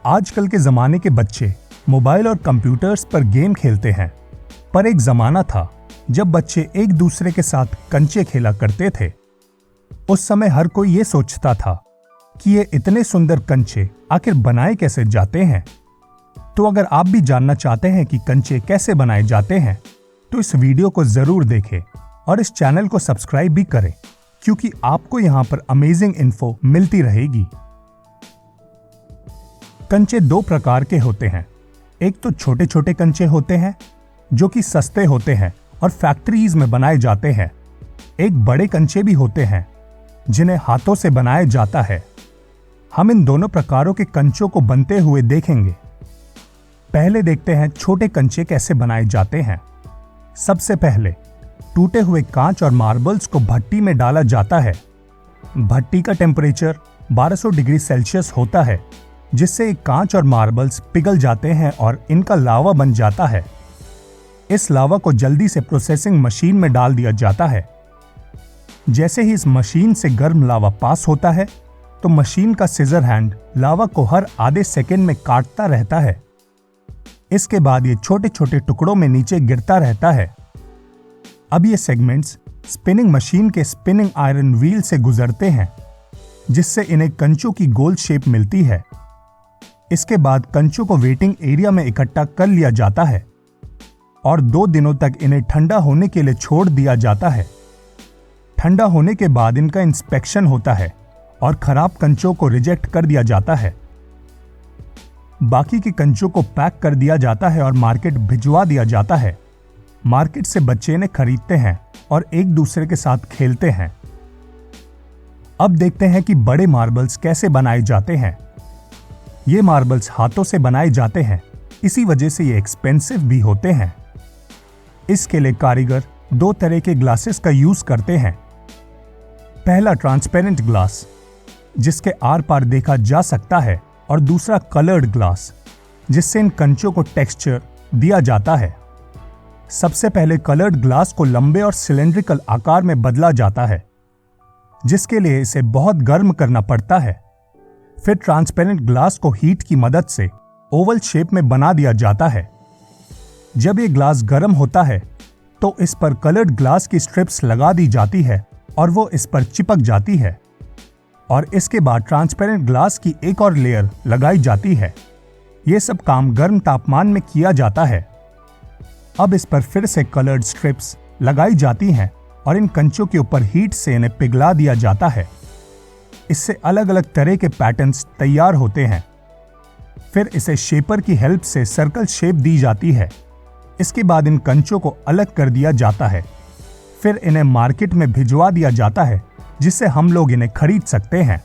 आजकल के जमाने के बच्चे मोबाइल और कंप्यूटर्स पर गेम खेलते हैं, पर एक जमाना था जब बच्चे एक दूसरे के साथ कंचे खेला करते थे। उस समय हर कोई ये सोचता था कि ये इतने सुंदर कंचे आखिर बनाए कैसे जाते हैं। तो अगर आप भी जानना चाहते हैं कि कंचे कैसे बनाए जाते हैं, तो इस वीडियो को जरूर देखें और इस चैनल को सब्सक्राइब भी करें, क्योंकि आपको यहाँ पर अमेजिंग इन्फो मिलती रहेगी। कंचे दो प्रकार के होते हैं। एक तो छोटे छोटे कंचे होते हैं जो कि सस्ते होते हैं और फैक्ट्रीज में बनाए जाते हैं। एक बड़े कंचे भी होते हैं जिन्हें हाथों से बनाया जाता है। हम इन दोनों प्रकारों के कंचों को बनते हुए देखेंगे। पहले देखते हैं छोटे कंचे कैसे बनाए जाते हैं। सबसे पहले टूटे हुए कांच और मार्बल्स को भट्टी में डाला जाता है। भट्टी का टेम्परेचर 1200 डिग्री सेल्सियस होता है, जिससे ये कांच और मार्बल्स पिघल जाते हैं और इनका लावा बन जाता है। इस लावा को जल्दी से प्रोसेसिंग मशीन में डाल दिया जाता है। जैसे ही इस मशीन से गर्म लावा पास होता है, तो मशीन का सीजर हैंड लावा को हर आधे सेकंड में काटता रहता है। इसके बाद ये छोटे छोटे टुकड़ों में नीचे गिरता रहता है। अब ये सेगमेंट्स स्पिनिंग मशीन के स्पिनिंग आयरन व्हील से गुजरते हैं, जिससे इन्हें कंचों की गोल शेप मिलती है। इसके बाद कंचों को वेटिंग एरिया में इकट्ठा कर लिया जाता है और 2 दिनों तक इन्हें ठंडा होने के लिए छोड़ दिया जाता है। ठंडा होने के बाद इनका इंस्पेक्शन होता है और खराब कंचों को रिजेक्ट कर दिया जाता है। बाकी के कंचों को पैक कर दिया जाता है और मार्केट भिजवा दिया जाता है। मार्केट से बच्चे इन्हें खरीदते हैं और एक दूसरे के साथ खेलते हैं। अब देखते हैं कि बड़े मार्बल्स कैसे बनाए जाते हैं। ये मार्बल्स हाथों से बनाए जाते हैं, इसी वजह से ये एक्सपेंसिव भी होते हैं। इसके लिए कारीगर 2 तरह के ग्लासेस का यूज करते हैं। पहला ट्रांसपेरेंट ग्लास, जिसके आर पार देखा जा सकता है, और दूसरा कलर्ड ग्लास, जिससे इन कंचों को टेक्सचर दिया जाता है। सबसे पहले कलर्ड ग्लास को लंबे और सिलेंड्रिकल आकार में बदला जाता है, जिसके लिए इसे बहुत गर्म करना पड़ता है। फिर ट्रांसपेरेंट ग्लास को हीट की मदद से ओवल शेप में बना दिया जाता है। जब ये ग्लास गर्म होता है, तो इस पर कलर्ड ग्लास की स्ट्रिप्स लगा दी जाती है और वो इस पर चिपक जाती है, और इसके बाद ट्रांसपेरेंट ग्लास की एक और लेयर लगाई जाती है। ये सब काम गर्म तापमान में किया जाता है। अब इस पर फिर से कलर्ड स्ट्रिप्स लगाई जाती हैं और इन कंचों के ऊपर हीट से इन्हें पिघला दिया जाता है। इससे अलग अलग तरह के पैटर्न्स तैयार होते हैं। फिर इसे शेपर की हेल्प से सर्कल शेप दी जाती है। इसके बाद इन कंचों को अलग कर दिया जाता है। फिर इन्हें मार्केट में भिजवा दिया जाता है, जिससे हम लोग इन्हें खरीद सकते हैं।